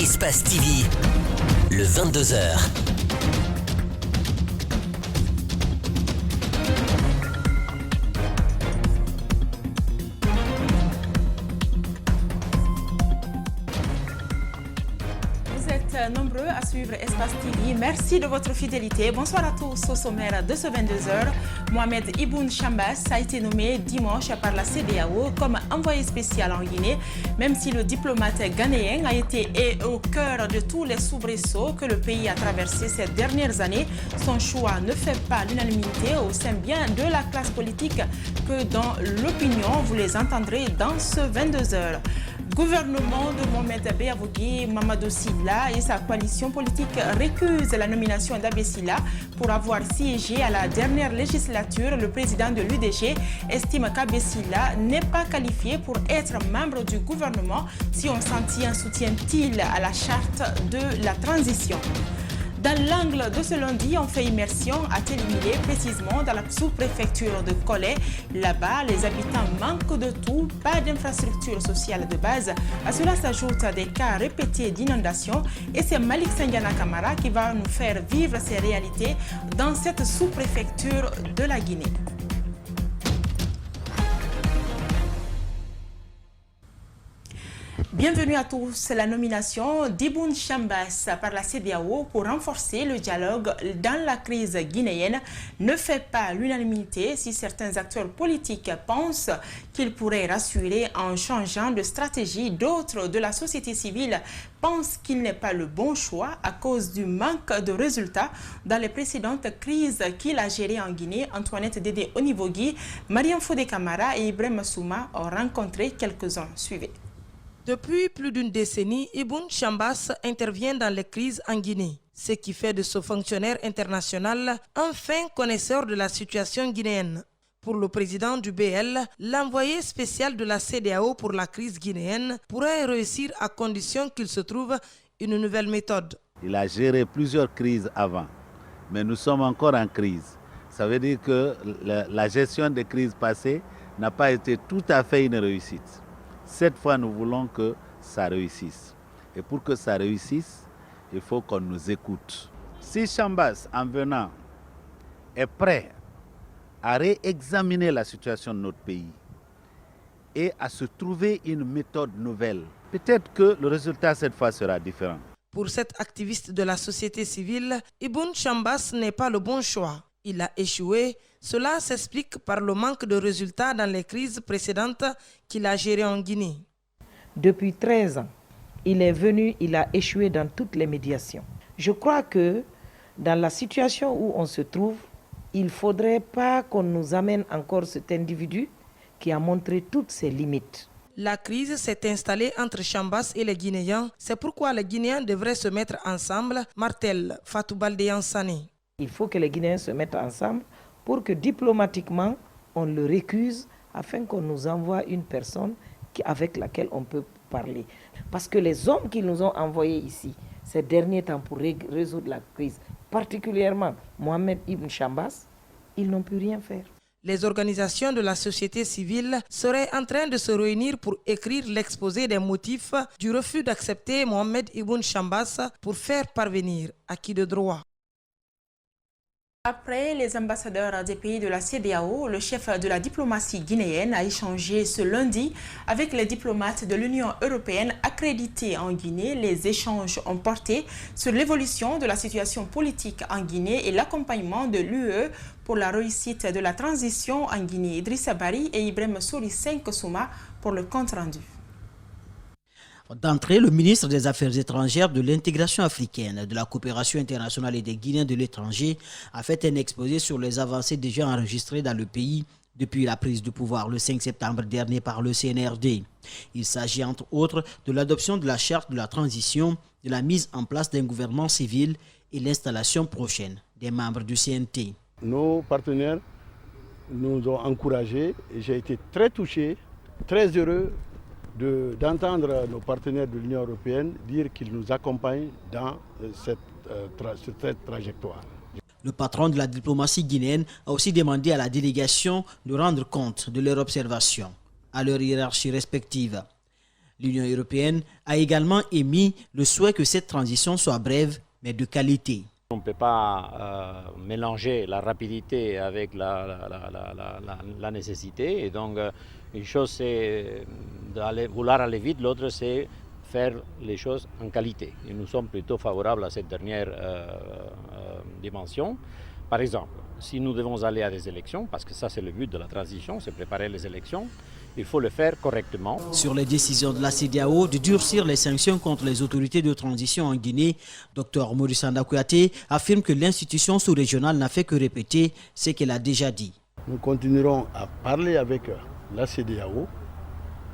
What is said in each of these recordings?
Espace TV, le 22h. Nombreux à suivre Espace TV. Merci de votre fidélité. Bonsoir à tous. Au sommaire de ce 22h, Mohamed Ibn Chambas a été nommé dimanche par la CEDEAO comme envoyé spécial en Guinée. Même si le diplomate ghanéen a été au cœur de tous les soubresauts que le pays a traversés ces dernières années, son choix ne fait pas l'unanimité au sein bien de la classe politique que dans l'opinion. Vous les entendrez dans ce 22h. Gouvernement de Mohamed Beavogui, Mamadou Sylla et sa coalition politique récusent la nomination d'Abbé Sylla pour avoir siégé à la dernière législature. Le président de l'UDG estime qu'Abbé Sylla n'est pas qualifié pour être membre du gouvernement si on s'en tient, soutient-il à la charte de la transition. Dans l'angle de ce lundi, on fait immersion à Télimilé, précisément dans la sous-préfecture de Kolé. Là-bas, les habitants manquent de tout, pas d'infrastructure sociale de base. À cela s'ajoutent des cas répétés d'inondation et c'est Malik Sandiana Kamara qui va nous faire vivre ces réalités dans cette sous-préfecture de la Guinée. Bienvenue à tous. La nomination d'Ibn Chambas par la CEDEAO pour renforcer le dialogue dans la crise guinéenne ne fait pas l'unanimité si certains acteurs politiques pensent qu'il pourrait rassurer en changeant de stratégie. D'autres de la société civile pensent qu'il n'est pas le bon choix à cause du manque de résultats dans les précédentes crises qu'il a gérées en Guinée. Antoinette Dédé Onivogui, Mariam Fodé Camara et Ibrahim Souma ont rencontré quelques-uns. Suivez. Depuis plus d'une décennie, Ibn Chambas intervient dans les crises en Guinée, ce qui fait de ce fonctionnaire international un fin connaisseur de la situation guinéenne. Pour le président du BL, l'envoyé spécial de la CEDEAO pour la crise guinéenne pourrait réussir à condition qu'il se trouve une nouvelle méthode. Il a géré plusieurs crises avant, mais nous sommes encore en crise. Ça veut dire que la gestion des crises passées n'a pas été tout à fait une réussite. Cette fois, nous voulons que ça réussisse. Et pour que ça réussisse, il faut qu'on nous écoute. Si Chambas, en venant, est prêt à réexaminer la situation de notre pays et à se trouver une méthode nouvelle, peut-être que le résultat cette fois sera différent. Pour cet activiste de la société civile, Ibn Chambas n'est pas le bon choix. Il a échoué. Cela s'explique par le manque de résultats dans les crises précédentes qu'il a gérées en Guinée. Depuis 13 ans, il est venu, il a échoué dans toutes les médiations. Je crois que dans la situation où on se trouve, il ne faudrait pas qu'on nous amène encore cet individu qui a montré toutes ses limites. La crise s'est installée entre Chambas et les Guinéens. C'est pourquoi les Guinéens devraient se mettre ensemble, martèle Fatou Baldé Sané. Il faut que les Guinéens se mettent ensemble pour que diplomatiquement, on le récuse afin qu'on nous envoie une personne avec laquelle on peut parler. Parce que les hommes qui nous ont envoyés ici, ces derniers temps pour résoudre la crise, particulièrement Mohamed Ibn Chambas, ils n'ont pu rien faire. Les organisations de la société civile seraient en train de se réunir pour écrire l'exposé des motifs du refus d'accepter Mohamed Ibn Chambas pour faire parvenir acquis de droit. Après les ambassadeurs des pays de la CEDEAO, le chef de la diplomatie guinéenne a échangé ce lundi avec les diplomates de l'Union européenne accrédités en Guinée. Les échanges ont porté sur l'évolution de la situation politique en Guinée et l'accompagnement de l'UE pour la réussite de la transition en Guinée. Idrissa Bari et Ibrahim Souri Souma pour le compte-rendu. D'entrée, le ministre des Affaires étrangères, de l'intégration africaine, de la coopération internationale et des Guinéens de l'étranger a fait un exposé sur les avancées déjà enregistrées dans le pays depuis la prise du pouvoir le 5 septembre dernier par le CNRD. Il s'agit entre autres de l'adoption de la charte de la transition, de la mise en place d'un gouvernement civil et l'installation prochaine des membres du CNT. Nos partenaires nous ont encouragés et j'ai été très touché, très heureux d'entendre nos partenaires de l'Union européenne dire qu'ils nous accompagnent dans cette trajectoire. Le patron de la diplomatie guinéenne a aussi demandé à la délégation de rendre compte de leurs observations à leur hiérarchie respective. L'Union européenne a également émis le souhait que cette transition soit brève mais de qualité. On ne peut pas mélanger la rapidité avec la nécessité. Et donc, une chose, c'est vouloir aller vite, l'autre, c'est faire les choses en qualité. Et nous sommes plutôt favorables à cette dernière dimension. Par exemple, si nous devons aller à des élections, parce que ça c'est le but de la transition, c'est préparer les élections, il faut le faire correctement. Sur les décisions de la CEDEAO de durcir les sanctions contre les autorités de transition en Guinée, Dr Maurice Sanda Kouyaté affirme que l'institution sous-régionale n'a fait que répéter ce qu'elle a déjà dit. Nous continuerons à parler avec la CEDEAO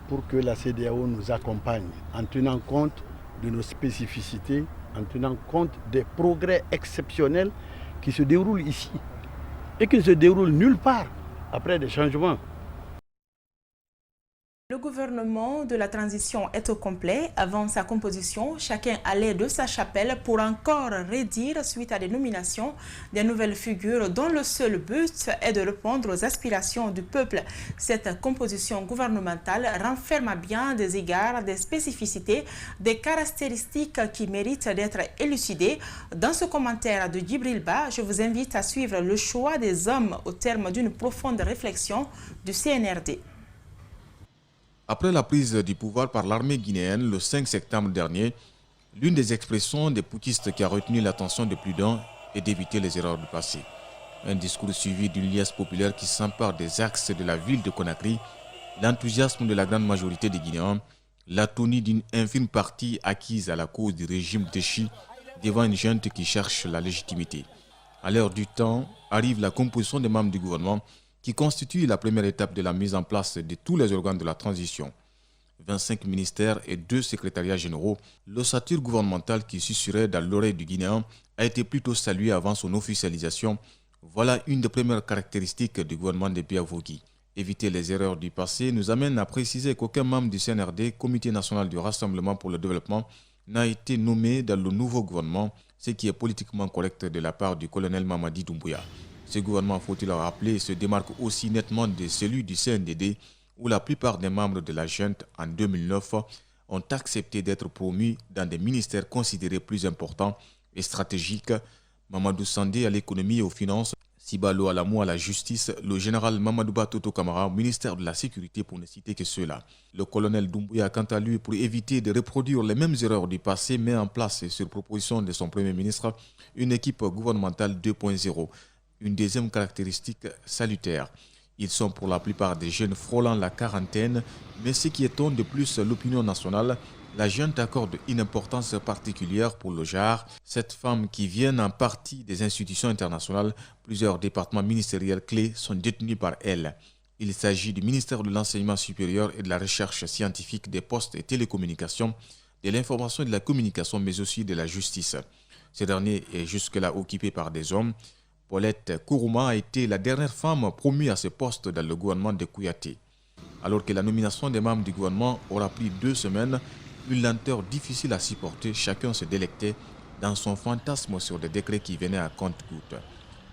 pour que la CEDEAO nous accompagne en tenant compte de nos spécificités, en tenant compte des progrès exceptionnels qui se déroulent ici et qui ne se déroulent nulle part après des changements. Le gouvernement de la transition est au complet. Avant sa composition, chacun allait de sa chapelle pour encore redire, suite à des nominations, des nouvelles figures dont le seul but est de répondre aux aspirations du peuple. Cette composition gouvernementale renferme à bien des égards, des spécificités, des caractéristiques qui méritent d'être élucidées. Dans ce commentaire de Djibril Ba, je vous invite à suivre le choix des hommes au terme d'une profonde réflexion du CNRD. Après la prise du pouvoir par l'armée guinéenne le 5 septembre dernier, l'une des expressions des putschistes qui a retenu l'attention de plus d'un est d'éviter les erreurs du passé. Un discours suivi d'une liesse populaire qui s'empare des axes de la ville de Conakry, l'enthousiasme de la grande majorité des Guinéens, l'atonie d'une infime partie acquise à la cause du régime déchu devant une junte qui cherche la légitimité. À l'heure du temps, arrive la composition des membres du gouvernement qui constitue la première étape de la mise en place de tous les organes de la transition. 25 ministères et 2 secrétariats généraux, l'ossature gouvernementale qui susurrait dans l'oreille du Guinéen a été plutôt saluée avant son officialisation. Voilà une des premières caractéristiques du gouvernement de Biavogui. Éviter les erreurs du passé nous amène à préciser qu'aucun membre du CNRD, Comité national du Rassemblement pour le développement, n'a été nommé dans le nouveau gouvernement, ce qui est politiquement correct de la part du colonel Mamadi Doumbouya. Ce gouvernement, faut-il le rappeler, se démarque aussi nettement de celui du CNDD, où la plupart des membres de la junte en 2009 ont accepté d'être promus dans des ministères considérés plus importants et stratégiques. Mamadou Sandé à l'économie et aux finances, Sibalo Alamou à la justice, le général Mamadouba Toto Kamara au ministère de la Sécurité pour ne citer que ceux-là. Le colonel Doumbouya, quant à lui, pour éviter de reproduire les mêmes erreurs du passé, met en place, sur proposition de son premier ministre, une équipe gouvernementale 2.0. Une deuxième caractéristique salutaire. Ils sont pour la plupart des jeunes frôlant la quarantaine, mais ce qui étonne de plus l'opinion nationale, la junte accorde une importance particulière pour le genre. Cette femme qui vient en partie des institutions internationales, plusieurs départements ministériels clés sont détenus par elle. Il s'agit du ministère de l'Enseignement supérieur et de la Recherche scientifique, des postes et télécommunications, de l'information et de la communication, mais aussi de la justice. Ce dernier est jusque-là occupé par des hommes. Paulette Kourouma a été la dernière femme promue à ce poste dans le gouvernement de Kouyaté. Alors que la nomination des membres du gouvernement aura pris 2 semaines, une lenteur difficile à supporter, chacun se délectait dans son fantasme sur des décrets qui venaient à compte-gouttes.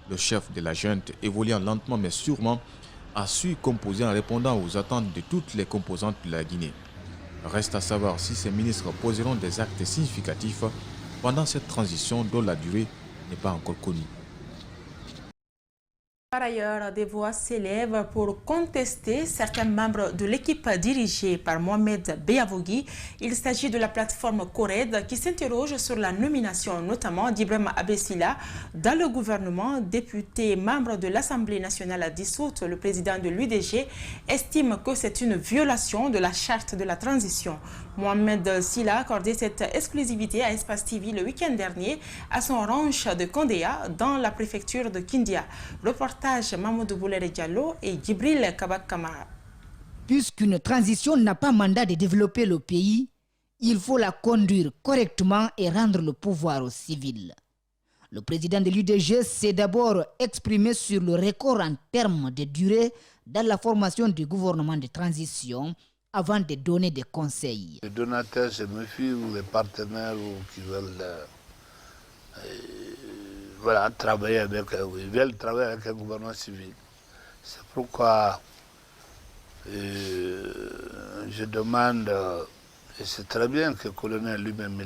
Le chef de la junte, évoluant lentement mais sûrement, a su composer en répondant aux attentes de toutes les composantes de la Guinée. Reste à savoir si ces ministres poseront des actes significatifs pendant cette transition dont la durée n'est pas encore connue. Par ailleurs, des voix s'élèvent pour contester certains membres de l'équipe dirigée par Mohamed Biavogui. Il s'agit de la plateforme Cored qui s'interroge sur la nomination notamment d'Ibrahima Abessila dans le gouvernement. Député membre de l'Assemblée nationale dissoute, le président de l'UDG estime que c'est une violation de la charte de la transition. Mohamed Silla a accordé cette exclusivité à Espace TV le week-end dernier à son ranch de Kondéa dans la préfecture de Kindia. Reportage Mamadou Boulere Diallo et Djibril Kabak Kamara. Puisqu'une transition n'a pas mandat de développer le pays, il faut la conduire correctement et rendre le pouvoir aux civils. Le président de l'UDG s'est d'abord exprimé sur le record en termes de durée dans la formation du gouvernement de transition avant de donner des conseils. Les donateurs se méfient ou les partenaires qui veulent travailler avec, ils veulent travailler avec un gouvernement civil. C'est pourquoi je demande Et c'est très bien que le colonel lui-même,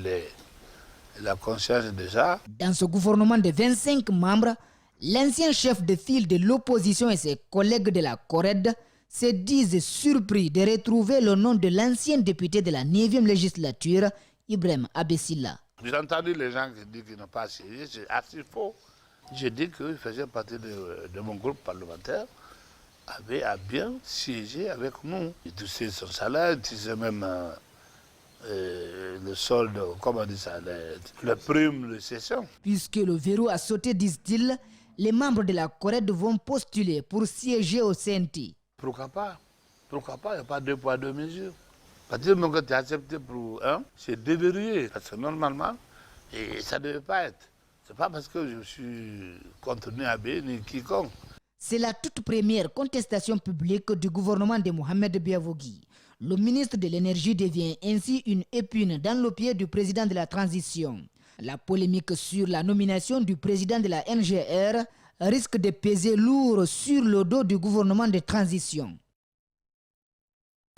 il a conscience déjà. Dans ce gouvernement de 25 membres, l'ancien chef de file de l'opposition et ses collègues de la CORED se disent surpris de retrouver le nom de l'ancien député de la 9e législature, Ibrahim Abessila. J'ai entendu les gens qui disent qu'ils n'ont pas siégé, c'est assez faux. J'ai dit qu'ils faisaient partie de mon groupe parlementaire, avait à bien siéger avec nous. Il touchait son salaire, il touchait même le solde, comment on dit ça, le prime de session. Puisque le verrou a sauté, disent-ils, les membres de la CORED vont postuler pour siéger au CNT. Pourquoi pas? Pourquoi pas? Il n'y a pas deux poids, deux mesures. À partir du moment que tu es accepté pour un, c'est déverrouillé. Parce que normalement, et ça ne devait pas être. Ce n'est pas parce que je suis contre Niabé ni quiconque. C'est la toute première contestation publique du gouvernement de Mohamed Biavogui. Le ministre de l'Énergie devient ainsi une épine dans le pied du président de la transition. La polémique sur la nomination du président de la NGR risque de peser lourd sur le dos du gouvernement de transition.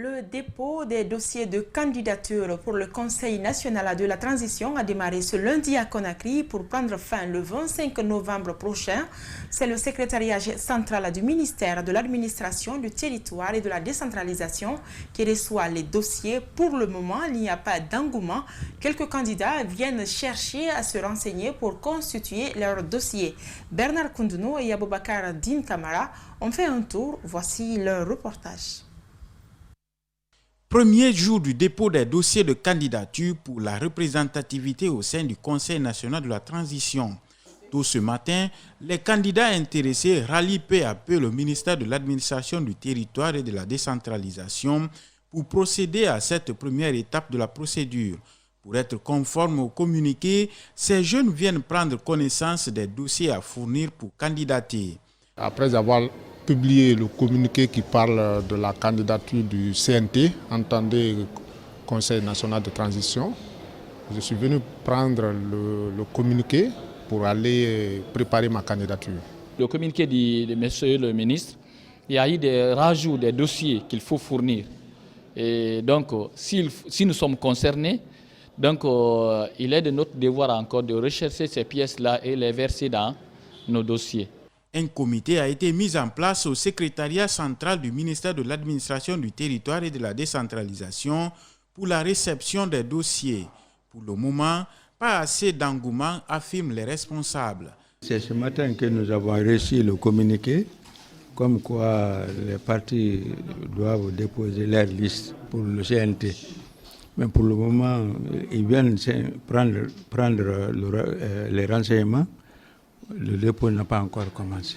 Le dépôt des dossiers de candidature pour le Conseil national de la transition a démarré ce lundi à Conakry pour prendre fin le 25 novembre prochain. C'est le secrétariat central du ministère de l'administration, du territoire et de la décentralisation qui reçoit les dossiers. Pour le moment, il n'y a pas d'engouement. Quelques candidats viennent chercher à se renseigner pour constituer leur dossier. Bernard Koundounou et Aboubakar Din Kamara ont fait un tour. Voici leur reportage. Premier jour du dépôt des dossiers de candidature pour la représentativité au sein du Conseil national de la transition. Tôt ce matin, les candidats intéressés rallient peu à peu le ministère de l'administration du territoire et de la décentralisation pour procéder à cette première étape de la procédure. Pour être conforme au communiqué, ces jeunes viennent prendre connaissance des dossiers à fournir pour candidater. Après avoir publié le communiqué qui parle de la candidature du CNT, entendez Conseil national de transition, je suis venu prendre le communiqué pour aller préparer ma candidature. Le communiqué de monsieur le ministre, il y a eu des rajouts des dossiers qu'il faut fournir. Et donc, si nous sommes concernés, donc, il est de notre devoir encore de rechercher ces pièces-là et les verser dans nos dossiers. Un comité a été mis en place au secrétariat central du ministère de l'administration du territoire et de la décentralisation pour la réception des dossiers. Pour le moment, pas assez d'engouement, affirment les responsables. C'est ce matin que nous avons reçu le communiqué, comme quoi les partis doivent déposer leur liste pour le CNT. Mais pour le moment, ils viennent prendre les renseignements. Le dépôt n'a pas encore commencé.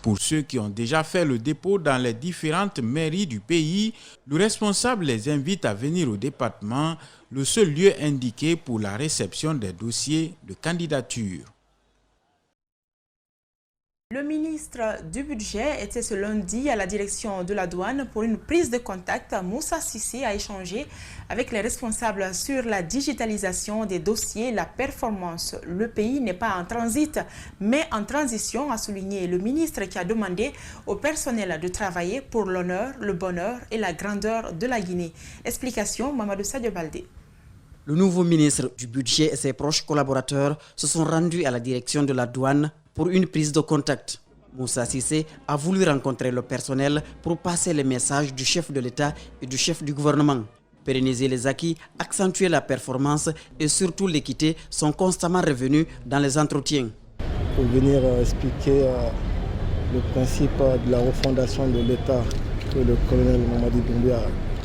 Pour ceux qui ont déjà fait le dépôt dans les différentes mairies du pays, le responsable les invite à venir au département, le seul lieu indiqué pour la réception des dossiers de candidature. Le ministre du Budget était ce lundi à la direction de la douane pour une prise de contact. Moussa Cissé a échangé avec les responsables sur la digitalisation des dossiers, la performance. Le pays n'est pas en transit, mais en transition, a souligné le ministre qui a demandé au personnel de travailler pour l'honneur, le bonheur et la grandeur de la Guinée. Explication, Mamadou Sadio Baldé. Le nouveau ministre du Budget et ses proches collaborateurs se sont rendus à la direction de la douane pour une prise de contact. Moussa Cissé a voulu rencontrer le personnel pour passer les messages du chef de l'État et du chef du gouvernement. Pérenniser les acquis, accentuer la performance et surtout l'équité sont constamment revenus dans les entretiens. Pour venir expliquer le principe de la refondation de l'État que le colonel Mamadi Doumbouya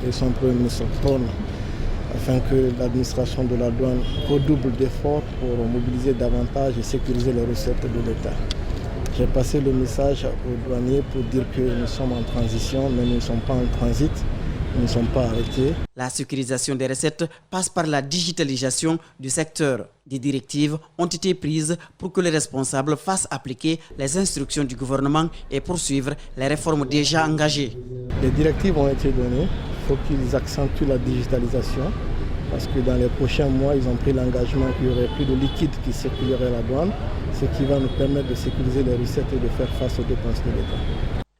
et son premier ministre prônent, afin que l'administration de la douane redouble d'efforts pour mobiliser davantage et sécuriser les recettes de l'État. J'ai passé le message aux douaniers pour dire que nous sommes en transition, mais nous ne sommes pas en transit, nous ne sommes pas arrêtés. La sécurisation des recettes passe par la digitalisation du secteur. Des directives ont été prises pour que les responsables fassent appliquer les instructions du gouvernement et poursuivre les réformes déjà engagées. Les directives ont été données. Il faut qu'ils accentuent la digitalisation parce que dans les prochains mois, ils ont pris l'engagement qu'il n'y aurait plus de liquide qui circulerait à la douane, ce qui va nous permettre de sécuriser les recettes et de faire face aux dépenses de l'État.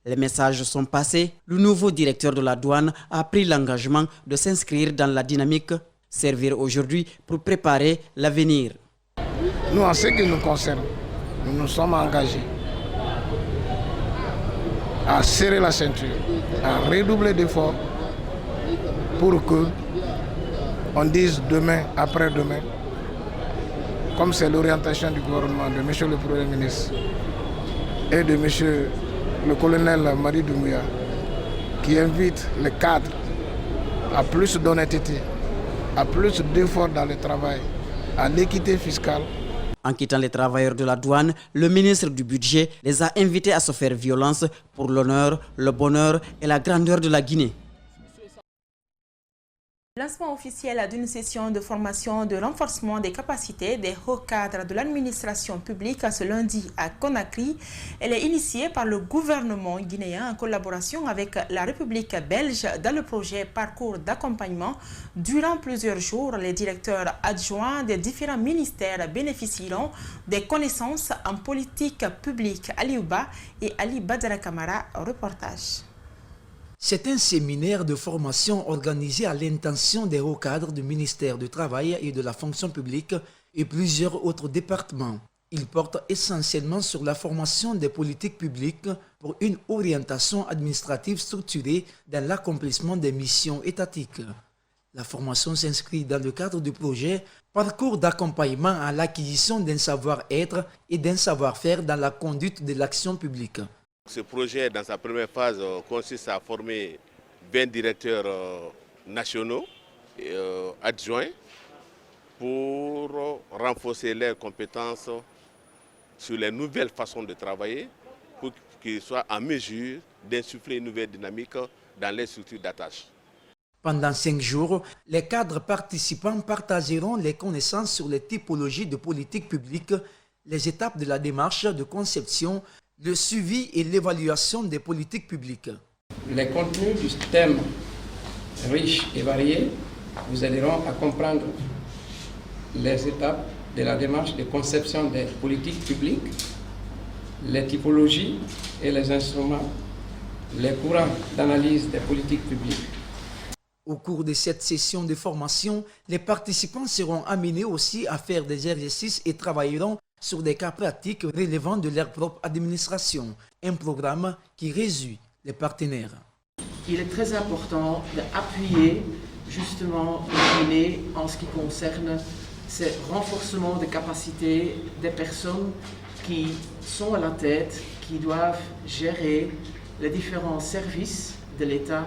Les messages sont passés. Le nouveau directeur de la douane a pris l'engagement de s'inscrire dans la dynamique, servir aujourd'hui pour préparer l'avenir. Nous, en ce qui nous concerne, nous nous sommes engagés à serrer la ceinture, à redoubler d'efforts pour que on dise demain, après-demain, comme c'est l'orientation du gouvernement de M. le Premier ministre et de M. le colonel Madi Doumbouya, qui invite les cadres à plus d'honnêteté, à plus d'efforts dans le travail, à l'équité fiscale. En quittant les travailleurs de la douane, le ministre du Budget les a invités à se faire violence pour l'honneur, le bonheur et la grandeur de la Guinée. Lancement officiel d'une session de formation de renforcement des capacités des hauts cadres de l'administration publique ce lundi à Conakry. Elle est initiée par le gouvernement guinéen en collaboration avec la République belge dans le projet Parcours d'accompagnement. Durant plusieurs jours, les directeurs adjoints des différents ministères bénéficieront des connaissances en politique publique. Aliouba et Ali Badara Kamara, reportage. C'est un séminaire de formation organisé à l'intention des hauts cadres du ministère du Travail et de la fonction publique et plusieurs autres départements. Il porte essentiellement sur la formation des politiques publiques pour une orientation administrative structurée dans l'accomplissement des missions étatiques. La formation s'inscrit dans le cadre du projet Parcours d'accompagnement à l'acquisition d'un savoir-être et d'un savoir-faire dans la conduite de l'action publique. Ce projet, dans sa première phase, consiste à former 20 directeurs nationaux et adjoints pour renforcer leurs compétences sur les nouvelles façons de travailler pour qu'ils soient en mesure d'insuffler une nouvelle dynamique dans les structures d'attache. Pendant 5 jours, les cadres participants partageront les connaissances sur les typologies de politique publique, les étapes de la démarche de conception, le suivi et l'évaluation des politiques publiques. Les contenus du thème riches et variés vous aideront à comprendre les étapes de la démarche de conception des politiques publiques, les typologies et les instruments, les courants d'analyse des politiques publiques. Au cours de cette session de formation, les participants seront amenés aussi à faire des exercices et travailleront sur des cas pratiques relevant de leur propre administration, un programme qui résume les partenaires. Il est très important d'appuyer justement le Guinée en ce qui concerne ce renforcement des capacités des personnes qui sont à la tête, qui doivent gérer les différents services de l'État.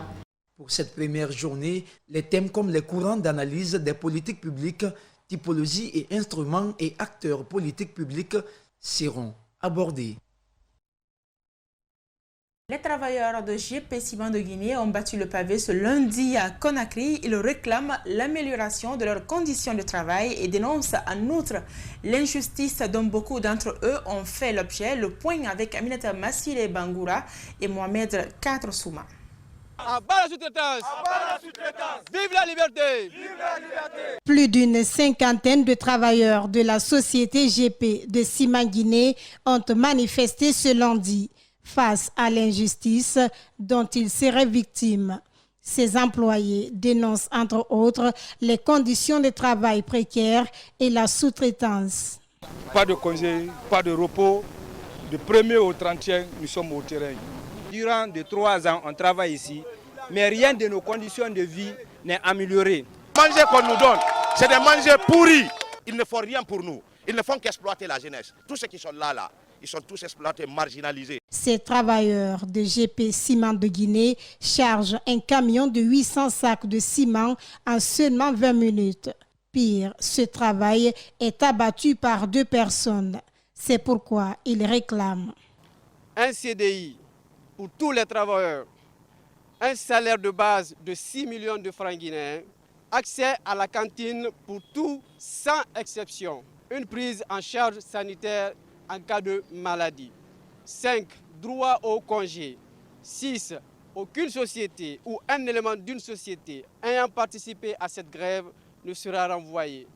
Pour cette première journée, les thèmes comme les courants d'analyse des politiques publiques, typologies et instruments et acteurs politiques publics seront abordés. Les travailleurs de GP Ciment de Guinée ont battu le pavé ce lundi à Conakry. Ils réclament l'amélioration de leurs conditions de travail et dénoncent en outre l'injustice dont beaucoup d'entre eux ont fait l'objet. Le point avec Aminata Massile Bangoura et Mohamed Kadrosouma. À bas la sous-traitance! À bas la sous-traitance! Vive la liberté! Vive la liberté! Plus d'une cinquantaine de travailleurs de la société GP de Ciment Guinée ont manifesté ce lundi face à l'injustice dont ils seraient victimes. Ces employés dénoncent entre autres les conditions de travail précaires et la sous-traitance. Pas de congé, pas de repos. Du 1er au 30e, nous sommes au terrain. Durant 3 ans, on travaille ici, mais rien de nos conditions de vie n'est amélioré. Manger qu'on nous donne, c'est des manger pourris. Ils ne font rien pour nous. Ils ne font qu'exploiter la jeunesse. Tous ceux qui sont là, ils sont tous exploités, marginalisés. Ces travailleurs de GP Ciment de Guinée chargent un camion de 800 sacs de ciment en seulement 20 minutes. Pire, ce travail est abattu par 2 personnes. C'est pourquoi ils réclament un CDI pour tous les travailleurs, un salaire de base de 6 millions de francs guinéens, accès à la cantine pour tous sans exception, une prise en charge sanitaire en cas de maladie. 5. Droit au congé. 6. Aucune société ou un élément d'une société ayant participé à cette grève ne sera renvoyé.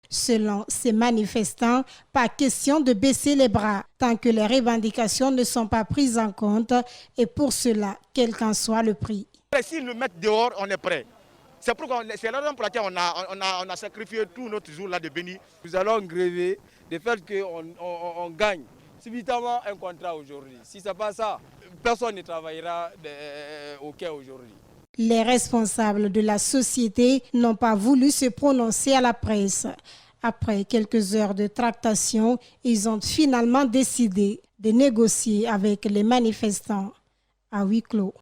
Selon ces manifestants, pas question de baisser les bras tant que les revendications ne sont pas prises en compte et pour cela, quel qu'en soit le prix. S'ils nous mettent dehors, on est prêt. C'est la raison pour laquelle on a sacrifié tout notre jour là de béni. Nous allons gréver de fait qu'on gagne subitement un contrat aujourd'hui. Si ce n'est pas ça, personne ne travaillera au quai aujourd'hui. Les responsables de la société n'ont pas voulu se prononcer à la presse. Après quelques heures de tractation, ils ont finalement décidé de négocier avec les manifestants à huis clos.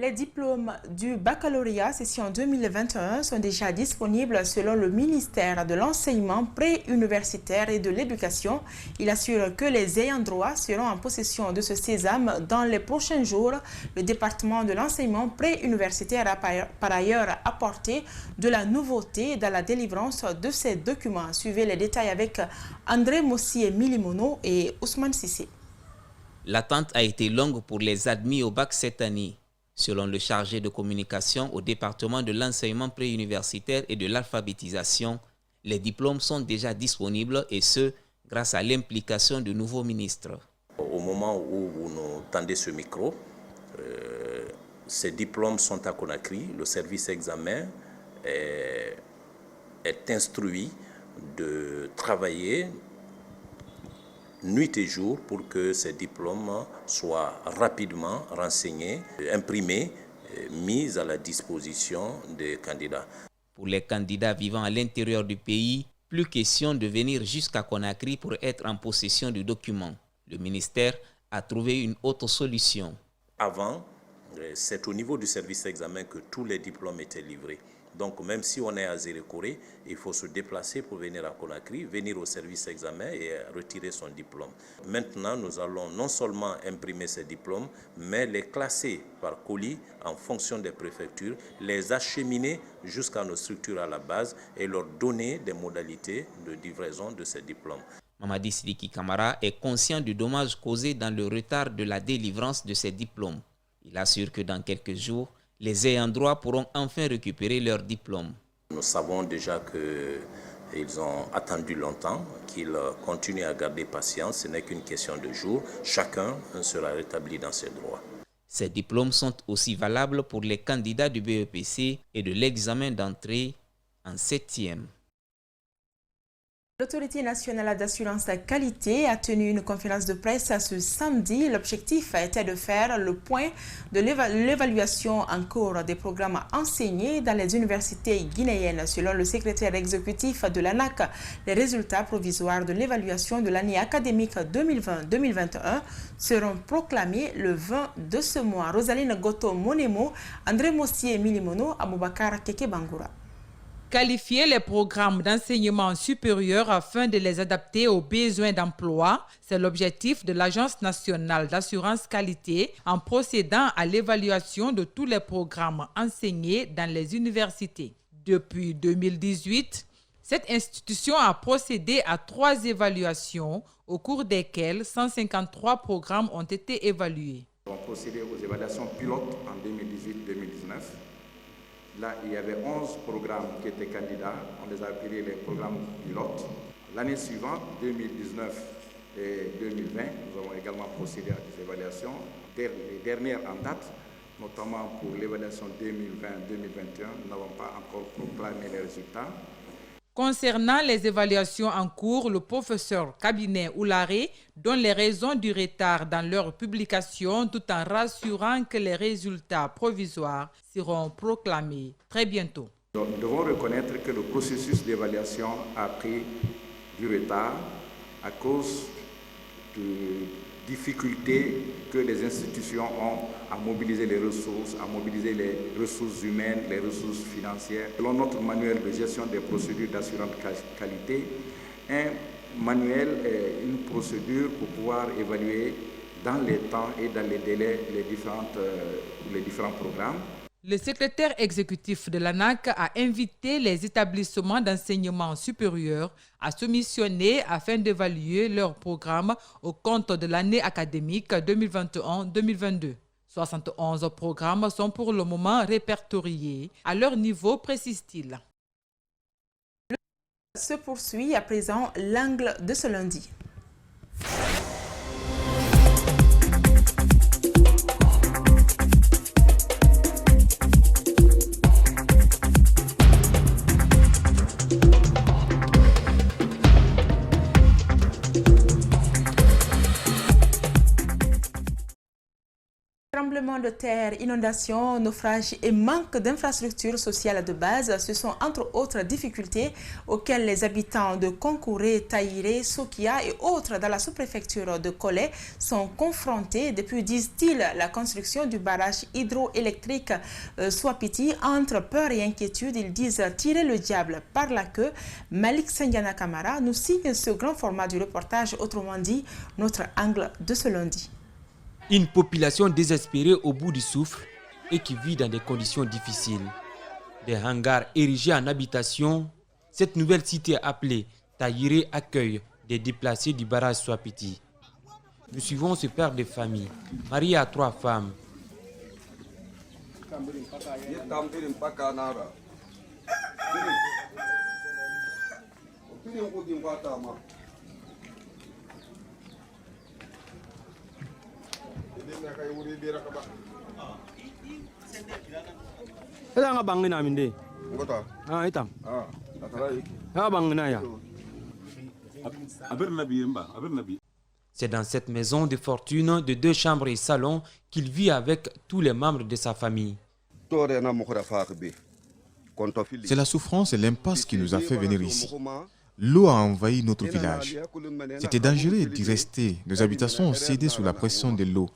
Les diplômes du baccalauréat session 2021 sont déjà disponibles selon le ministère de l'Enseignement préuniversitaire et de l'Éducation. Il assure que les ayants droit seront en possession de ce sésame dans les prochains jours. Le département de l'enseignement préuniversitaire a par ailleurs apporté de la nouveauté dans la délivrance de ces documents. Suivez les détails avec André Mossier Milimono et Ousmane Sissé. L'attente a été longue pour les admis au bac cette année. Selon le chargé de communication au département de l'enseignement préuniversitaire et de l'alphabétisation, les diplômes sont déjà disponibles et ce, grâce à l'implication du nouveau ministre. Au moment où vous nous tendez ce micro, ces diplômes sont à Conakry. Le service examen est instruit de travailler nuit et jour pour que ces diplômes soient rapidement renseignés, imprimés, mis à la disposition des candidats. Pour les candidats vivant à l'intérieur du pays, plus question de venir jusqu'à Conakry pour être en possession du document. Le ministère a trouvé une autre solution. Avant, c'est au niveau du service examen que tous les diplômes étaient livrés. Donc même si on est à Zérekoré, il faut se déplacer pour venir à Conakry, venir au service examen et retirer son diplôme. Maintenant, nous allons non seulement imprimer ces diplômes, mais les classer par colis en fonction des préfectures, les acheminer jusqu'à nos structures à la base et leur donner des modalités de livraison de ces diplômes. Mamadi Sidiki Kamara est conscient du dommage causé dans le retard de la délivrance de ces diplômes. Il assure que dans quelques jours, les ayants droit pourront enfin récupérer leur diplôme. Nous savons déjà qu'ils ont attendu longtemps, qu'ils continuent à garder patience. Ce n'est qu'une question de jours. Chacun sera rétabli dans ses droits. Ces diplômes sont aussi valables pour les candidats du BEPC et de l'examen d'entrée en 7e. L'Autorité nationale d'assurance qualité a tenu une conférence de presse ce samedi. L'objectif était de faire le point de l'évaluation en cours des programmes enseignés dans les universités guinéennes. Selon le secrétaire exécutif de l'ANAC, les résultats provisoires de l'évaluation de l'année académique 2020-2021 seront proclamés le 20 de ce mois. Rosaline Goto Monemo, André Mossier Milimono, Aboubakar Keke Bangoura. Qualifier les programmes d'enseignement supérieur afin de les adapter aux besoins d'emploi, c'est l'objectif de l'Agence nationale d'assurance qualité en procédant à l'évaluation de tous les programmes enseignés dans les universités. Depuis 2018, cette institution a procédé à 3 évaluations au cours desquelles 153 programmes ont été évalués. On a procédé aux évaluations pilotes en 2018-2019. Là, il y avait 11 programmes qui étaient candidats. On les a appelés les programmes pilotes. L'année suivante, 2019 et 2020, nous avons également procédé à des évaluations. Les dernières en date, notamment pour l'évaluation 2020-2021, nous n'avons pas encore proclamé les résultats. Concernant les évaluations en cours, le professeur Cabinet Oularé donne les raisons du retard dans leur publication tout en rassurant que les résultats provisoires seront proclamés très bientôt. Nous devons reconnaître que le processus d'évaluation a pris du retard à cause de difficultés que les institutions ont à mobiliser les ressources, à mobiliser les ressources humaines, les ressources financières. Selon notre manuel de gestion des procédures d'assurance qualité, un manuel est une procédure pour pouvoir évaluer dans les temps et dans les délais les différents programmes. Le secrétaire exécutif de l'ANAC a invité les établissements d'enseignement supérieur à se missionner afin d'évaluer leur programme au compte de l'année académique 2021-2022. 71 programmes sont pour le moment répertoriés à leur niveau, précise-t-il. Se poursuit à présent l'angle de ce lundi. Tremblements de terre, inondations, naufrages et manque d'infrastructures sociales de base, ce sont entre autres difficultés auxquelles les habitants de Konkouré, Taïré, Sokia et autres dans la sous-préfecture de Kolé sont confrontés depuis, disent-ils, la construction du barrage hydroélectrique Swapiti. Entre peur et inquiétude, ils disent tirer le diable par la queue. Malik Sendiana Kamara nous signe ce grand format du reportage, autrement dit, notre angle de ce lundi. Une population désespérée au bout du souffle et qui vit dans des conditions difficiles. Des hangars érigés en habitation, cette nouvelle cité appelée Taïré accueille des déplacés du barrage Swapiti. Nous suivons ce père de famille, marié à 3 femmes. C'est dans cette maison de fortune de 2 chambres et salon qu'il vit avec tous les membres de sa famille. C'est la souffrance et l'impasse qui nous a fait venir ici. L'eau a envahi notre village. C'était dangereux d'y rester. Nos habitations ont cédé sous la pression de l'eau.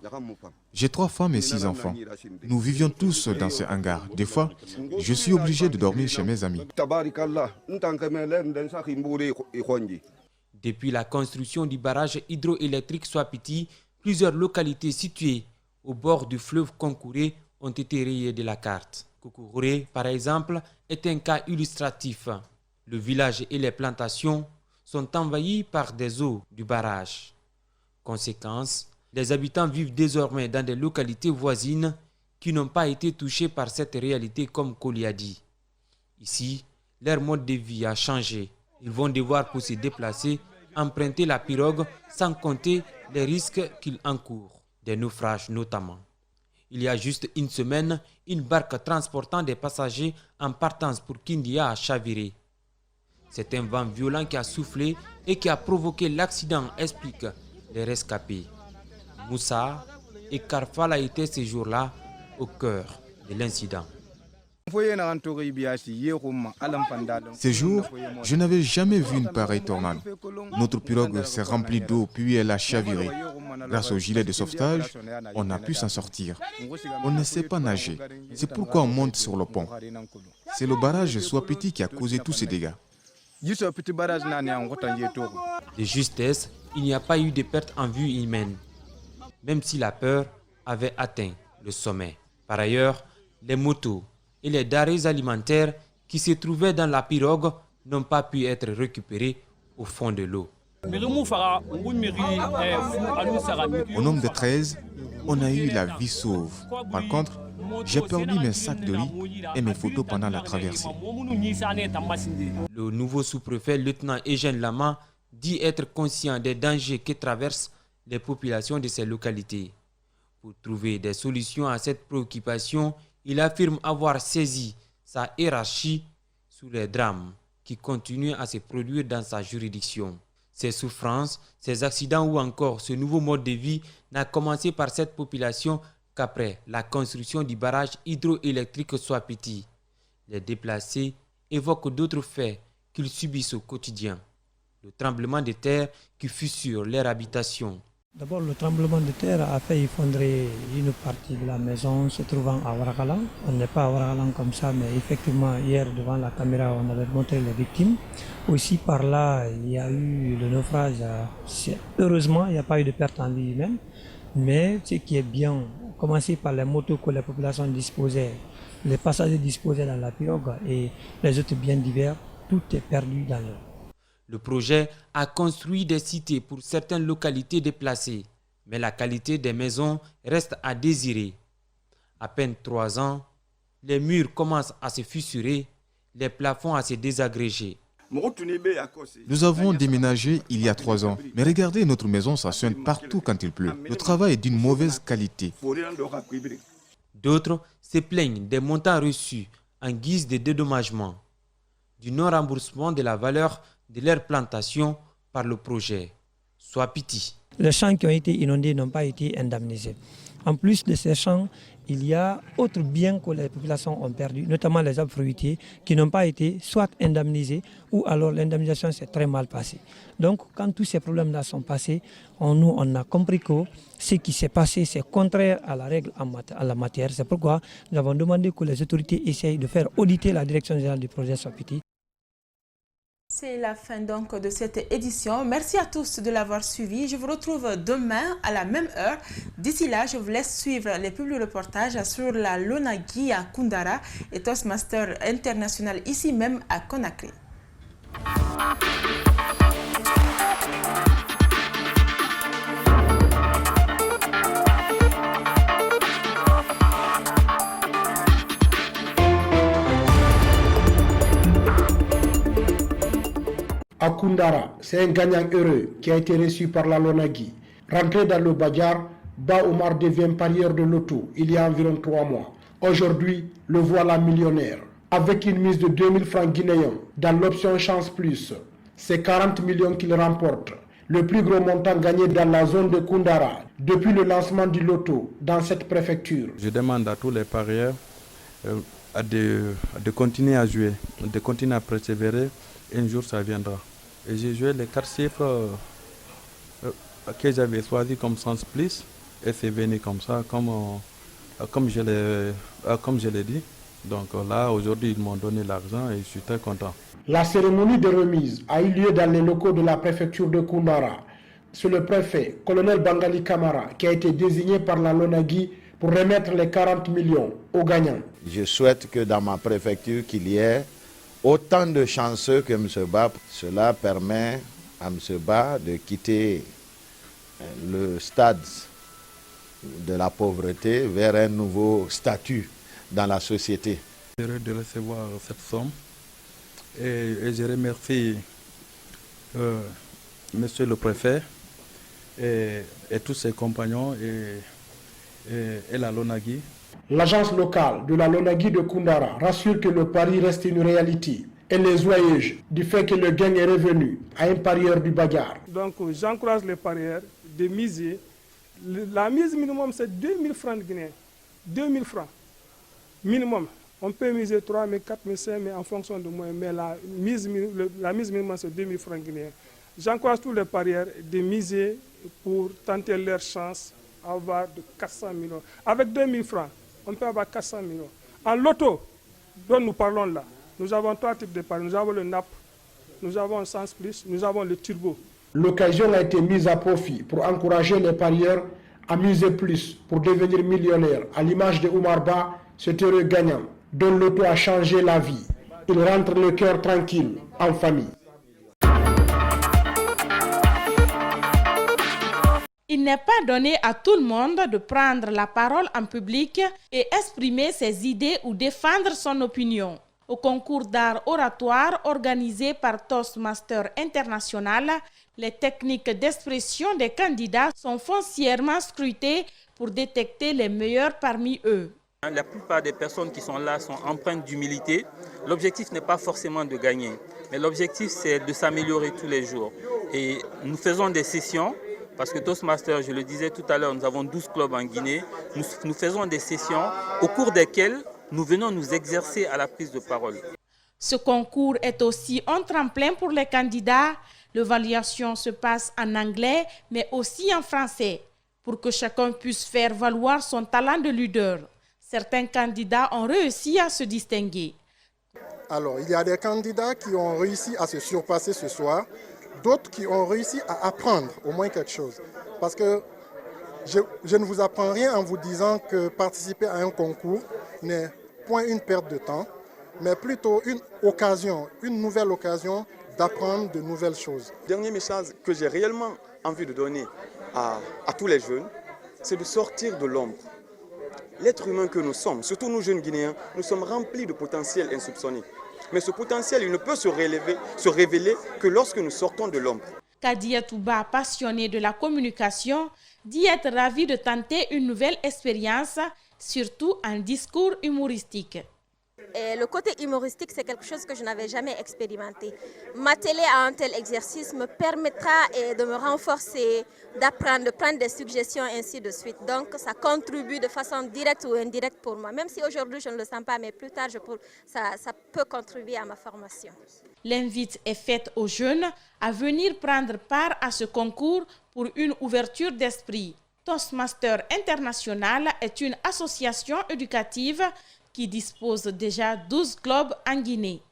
J'ai 3 femmes et 6 enfants. Nous vivions tous dans ce hangar. Des fois, je suis obligé de dormir chez mes amis. Depuis la construction du barrage hydroélectrique Swapiti, plusieurs localités situées au bord du fleuve Konkouré ont été rayées de la carte. Konkouré, par exemple, est un cas illustratif. Le village et les plantations sont envahis par des eaux du barrage. Conséquence, les habitants vivent désormais dans des localités voisines qui n'ont pas été touchées par cette réalité comme Koli a dit. Ici, leur mode de vie a changé. Ils vont devoir pour se déplacer, emprunter la pirogue sans compter les risques qu'ils encourent, des naufrages notamment. Il y a juste une semaine, une barque transportant des passagers en partance pour Kindia a chaviré. C'est un vent violent qui a soufflé et qui a provoqué l'accident, expliquent les rescapés. Moussa et Karfala étaient ces jours-là au cœur de l'incident. Ces jours, je n'avais jamais vu une pareille tornade. Notre pirogue s'est remplie d'eau puis elle a chaviré. Grâce au gilet de sauvetage, on a pu s'en sortir. On ne sait pas nager. C'est pourquoi on monte sur le pont. C'est le barrage Swapiti qui a causé tous ces dégâts. De justesse, il n'y a pas eu de perte en vue humaine, même si la peur avait atteint le sommet. Par ailleurs, les motos et les denrées alimentaires qui se trouvaient dans la pirogue n'ont pas pu être récupérés au fond de l'eau. Au nombre de 13, on a eu la vie sauve. Par contre, j'ai perdu mes sacs de riz et mes photos pendant la traversée. Le nouveau sous-préfet, lieutenant Eugène Lama, dit être conscient des dangers que traversent les populations de ces localités. Pour trouver des solutions à cette préoccupation, il affirme avoir saisi sa hiérarchie sur les drames qui continuent à se produire dans sa juridiction. Ces souffrances, ces accidents ou encore ce nouveau mode de vie n'a commencé par cette population qu'après la construction du barrage hydroélectrique Swapiti. Les déplacés évoquent d'autres faits qu'ils subissent au quotidien. Le tremblement de terre qui fissure leur habitation. D'abord, le tremblement de terre a fait effondrer une partie de la maison se trouvant à Ouarakalan. On n'est pas à Ouarakalan comme ça, mais effectivement, hier, devant la caméra, on avait montré les victimes. Aussi, par là, il y a eu le naufrage. Heureusement, il n'y a pas eu de perte en vie humaine. Mais ce qui est bien, commencer par les motos que la population disposait, les passagers disposaient dans la pirogue et les autres biens divers, tout est perdu dans l'eau. Le projet a construit des cités pour certaines localités déplacées, mais la qualité des maisons reste à désirer. À peine 3 ans, les murs commencent à se fissurer, les plafonds à se désagréger. Nous avons déménagé il y a 3 ans. Mais regardez, notre maison, ça sonne partout quand il pleut. Le travail est d'une mauvaise qualité. D'autres se plaignent des montants reçus en guise de dédommagement, du non-remboursement de la valeur de leur plantation par le projet. Swapiti. Les champs qui ont été inondés n'ont pas été indemnisés. En plus de ces champs, il y a autres biens que les populations ont perdus, notamment les arbres fruitiers, qui n'ont pas été soit indemnisés ou alors l'indemnisation s'est très mal passée. Donc quand tous ces problèmes-là sont passés, on a compris que ce qui s'est passé, c'est contraire à la règle en la matière. C'est pourquoi nous avons demandé que les autorités essayent de faire auditer la direction générale du projet Swapiti. C'est la fin donc de cette édition. Merci à tous de l'avoir suivi. Je vous retrouve demain à la même heure. D'ici là, je vous laisse suivre les publi-reportages sur la Lonagui à Koundara et Toastmaster International ici même à Conakry. À Koundara, c'est un gagnant heureux qui a été reçu par la Lonagui. Rentré dans le Badiar, Ba Omar devient parieur de loto il y a environ 3 mois. Aujourd'hui, le voilà millionnaire. Avec une mise de 2000 francs guinéens dans l'option Chance Plus, c'est 40 millions qu'il remporte. Le plus gros montant gagné dans la zone de Koundara depuis le lancement du loto dans cette préfecture. Je demande à tous les parieurs de continuer à jouer, de continuer à persévérer. Un jour, ça viendra. Et j'ai joué les 4 chiffres que j'avais choisis comme Sens Plus. Et c'est venu comme ça, comme je l'ai dit. Donc là, aujourd'hui, ils m'ont donné l'argent et je suis très content. La cérémonie de remise a eu lieu dans les locaux de la préfecture de Koundara. C'est le préfet, colonel Bangali Kamara, qui a été désigné par la Lonagui pour remettre les 40 millions aux gagnants. Je souhaite que dans ma préfecture, qu'il y ait autant de chanceux que M. Ba. Cela permet à M. Ba de quitter le stade de la pauvreté vers un nouveau statut dans la société. Je suis heureux de recevoir cette somme et je remercie M. le préfet et tous ses compagnons et la Lonagui. L'agence locale de la Lonagui de Koundara rassure que le pari reste une réalité. Elle est joyeuse du fait que le gain est revenu à un parieur du Badiar. Donc j'encourage les parieurs de miser. La mise minimum c'est 2000 francs guinéens. 2000 francs minimum. On peut miser 3 000, 4 000, 5 000 en fonction de moi, mais la mise minimum c'est 2000 francs guinéens. J'encourage tous les parieurs de miser pour tenter leur chance à avoir de 400 millions. Avec 2000 francs, on peut avoir 400 millions. En loto, dont nous parlons là, nous avons 3 types de paris. Nous avons le NAP, nous avons le Sens Plus, nous avons le Turbo. L'occasion a été mise à profit pour encourager les parieurs à miser plus pour devenir millionnaires. À l'image de Oumar Ba, cet heureux gagnant dont l'auto a changé la vie. Il rentre le cœur tranquille en famille. Il n'est pas donné à tout le monde de prendre la parole en public et exprimer ses idées ou défendre son opinion. Au concours d'art oratoire organisé par Toastmaster International, les techniques d'expression des candidats sont foncièrement scrutées pour détecter les meilleurs parmi eux. La plupart des personnes qui sont là sont empreintes d'humilité. L'objectif n'est pas forcément de gagner, mais l'objectif c'est de s'améliorer tous les jours. Et nous faisons des sessions, parce que Toastmaster, je le disais tout à l'heure, nous avons 12 clubs en Guinée. Nous faisons des sessions au cours desquelles nous venons nous exercer à la prise de parole. Ce concours est aussi un tremplin pour les candidats. L'évaluation se passe en anglais, mais aussi en français, pour que chacun puisse faire valoir son talent de leader. Certains candidats ont réussi à se distinguer. Alors, il y a des candidats qui ont réussi à se surpasser ce soir, d'autres qui ont réussi à apprendre au moins quelque chose. Parce que je ne vous apprends rien en vous disant que participer à un concours n'est point une perte de temps, mais plutôt une occasion, une nouvelle occasion d'apprendre de nouvelles choses. Le dernier message que j'ai réellement envie de donner à tous les jeunes, c'est de sortir de l'ombre. L'être humain que nous sommes, surtout nous jeunes Guinéens, nous sommes remplis de potentiel insoupçonné. Mais ce potentiel, il ne peut se révéler que lorsque nous sortons de l'ombre. Kadia Touba, passionné de la communication, dit être ravi de tenter une nouvelle expérience, surtout en discours humoristique. Et le côté humoristique, c'est quelque chose que je n'avais jamais expérimenté. M'atteler à un tel exercice me permettra de me renforcer, d'apprendre, de prendre des suggestions, ainsi de suite. Donc, ça contribue de façon directe ou indirecte pour moi. Même si aujourd'hui, je ne le sens pas, mais plus tard, ça peut contribuer à ma formation. L'invite est faite aux jeunes à venir prendre part à ce concours pour une ouverture d'esprit. Toastmaster International est une association éducative qui dispose déjà 12 clubs en Guinée.